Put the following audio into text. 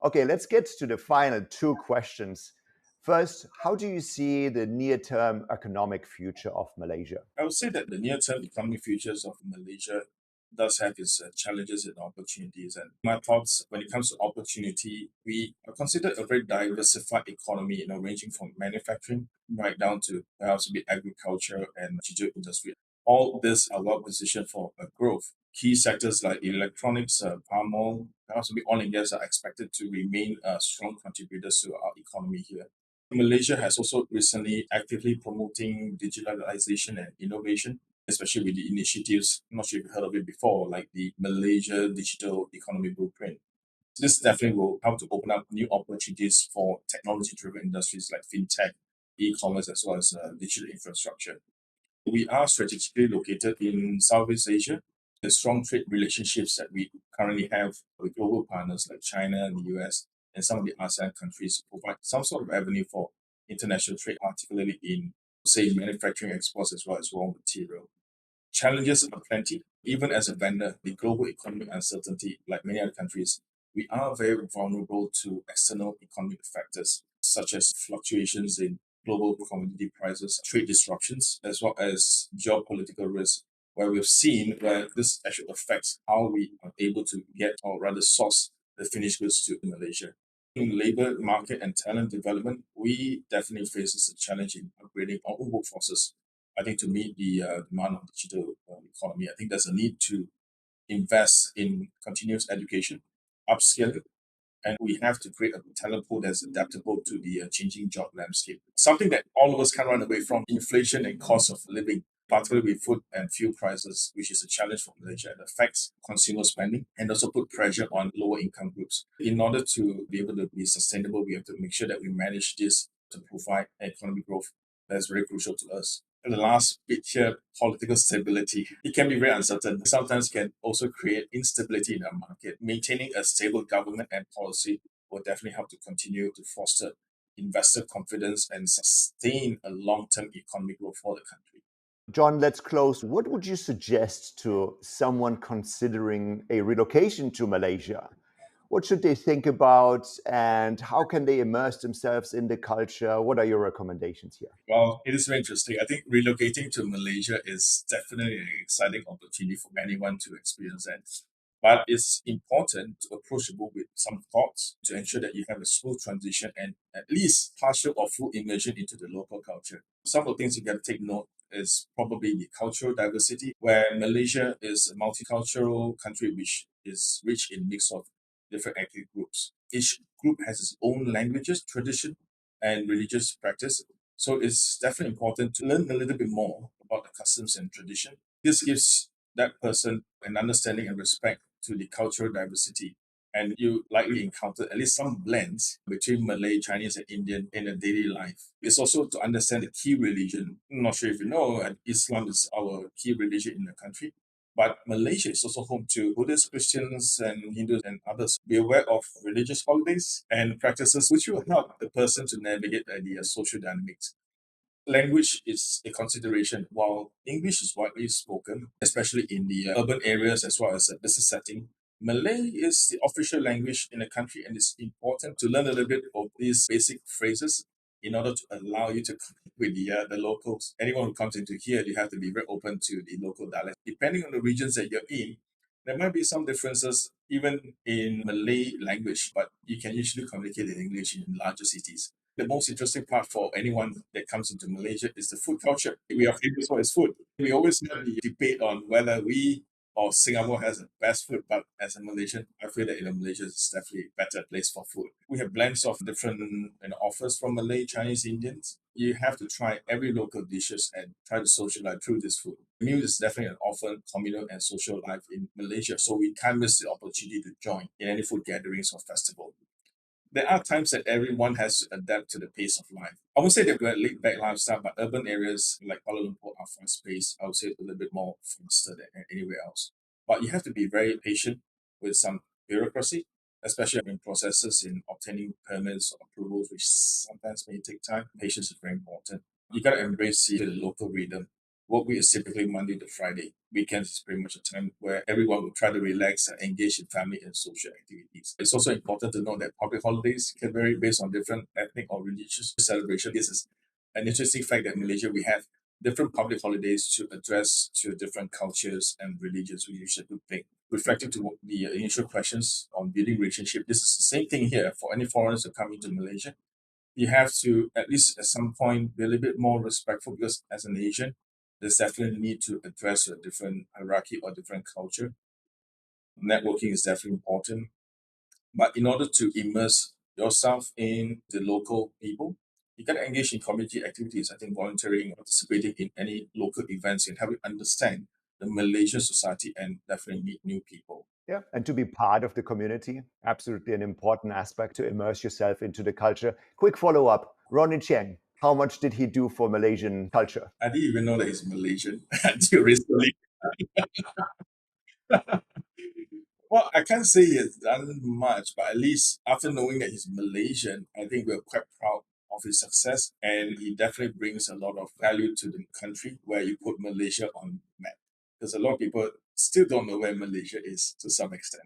Okay, let's get to the final two questions. First, how do you see the near-term economic future of Malaysia? I would say that the near-term economic futures of Malaysia does have its challenges and opportunities. And my thoughts when it comes to opportunity, we are considered a very diversified economy, ranging from manufacturing right down to perhaps a bit agriculture and digital industry. All this are well positioned for growth. Key sectors like electronics, palm oil, perhaps a bit oil and gas are expected to remain strong contributors to our economy here. Malaysia has also recently actively promoting digitalization and innovation, especially with the initiatives, I'm not sure if you've heard of it before, like the Malaysia Digital Economy Blueprint. This definitely will help to open up new opportunities for technology driven industries like fintech, e commerce, as well as digital infrastructure. We are strategically located in Southeast Asia. The strong trade relationships that we currently have with global partners like China and the US and some of the ASEAN countries provide some sort of avenue for international trade, particularly in, say, manufacturing exports as well as raw material. Challenges are plenty. Even as a vendor, the global economic uncertainty, like many other countries, we are very vulnerable to external economic factors, such as fluctuations in global commodity prices, trade disruptions, as well as geopolitical risks, where we've seen where this actually affects how we are able to get or rather source the finished goods to Malaysia. In labor market and talent development, we definitely face this challenge in upgrading our own workforces. I think to meet the demand of digital economy, I think there's a need to invest in continuous education, upskilling, and we have to create a talent pool that's adaptable to the changing job landscape. Something that all of us can run away from: inflation and cost of living, particularly with food and fuel prices, which is a challenge for Malaysia. It affects consumer spending and also put pressure on lower income groups. In order to be able to be sustainable, we have to make sure that we manage this to provide economic growth that's very crucial to us. And the last bit here, political stability. It can be very uncertain. Sometimes can also create instability in our market. Maintaining a stable government and policy will definitely help to continue to foster investor confidence and sustain a long-term economic growth for the country. John, let's close. What would you suggest to someone considering a relocation to Malaysia? What should they think about and how can they immerse themselves in the culture? What are your recommendations here? Well, it is very interesting. I think relocating to Malaysia is definitely an exciting opportunity for anyone to experience that. But it's important to approach the book with some thoughts to ensure that you have a smooth transition and at least partial or full immersion into the local culture. Some of the things you got to take note is probably the cultural diversity, where Malaysia is a multicultural country which is rich in mix of different ethnic groups. Each group has its own languages, tradition, and religious practice. So it's definitely important to learn a little bit more about the customs and tradition. This gives that person an understanding and respect to the cultural diversity. And you likely encounter at least some blends between Malay, Chinese, and Indian in a daily life. It's also to understand the key religion. I'm not sure if you know, Islam is our key religion in the country. But Malaysia is also home to Buddhists, Christians, and Hindus and others. Be aware of religious holidays and practices which will help the person to navigate the social dynamics. Language is a consideration. While English is widely spoken, especially in the urban areas as well as a business setting, Malay is the official language in the country, and it's important to learn a little bit of these basic phrases in order to allow you to connect with the locals. Anyone who comes into here, you have to be very open to the local dialect. Depending on the regions that you're in, there might be some differences even in Malay language, but you can usually communicate in English in larger cities. The most interesting part for anyone that comes into Malaysia is the food culture. We are famous for its food. We always have the debate on whether we or Singapore has the best food, but as a Malaysian, I feel that Malaysia is definitely a better place for food. We have blends of different offers from Malay, Chinese, Indians. You have to try every local dishes and try to socialize through this food. Meal is definitely an often communal and social life in Malaysia, so we can't miss the opportunity to join in any food gatherings or festival. There are times that everyone has to adapt to the pace of life. I would say that we're laid back lifestyle, but urban areas like Kuala Lumpur are fast paced. I would say a little bit more faster than anywhere else. But you have to be very patient with some bureaucracy, especially in processes in obtaining permits or approvals, which sometimes may take time. Patience is very important. You got to embrace the local rhythm. Work week is typically Monday to Friday. Weekends is pretty much a time where everyone will try to relax and engage in family and social activities. It's also important to know that public holidays can vary based on different ethnic or religious celebration. This is an interesting fact that in Malaysia we have different public holidays to address to different cultures and religions, which is a good thing. Reflecting to the initial questions on building relationship, this is the same thing here for any foreigners who come into Malaysia. You have to at least at some point be a little bit more respectful because as an Asian, there's definitely a need to address a different hierarchy or different culture. Networking is definitely important. But in order to immerse yourself in the local people, you got to engage in community activities. I think volunteering, participating in any local events can help you understand the Malaysian society and definitely meet new people. Yeah, and to be part of the community, absolutely an important aspect to immerse yourself into the culture. Quick follow up, Ronnie Chiang, how much did he do for Malaysian culture? I didn't even know that he's Malaysian until recently. Well, I can't say he has done much, but at least after knowing that he's Malaysian, I think we're quite proud of his success, and he definitely brings a lot of value to the country where you put Malaysia on map. Because a lot of people still don't know where Malaysia is to some extent.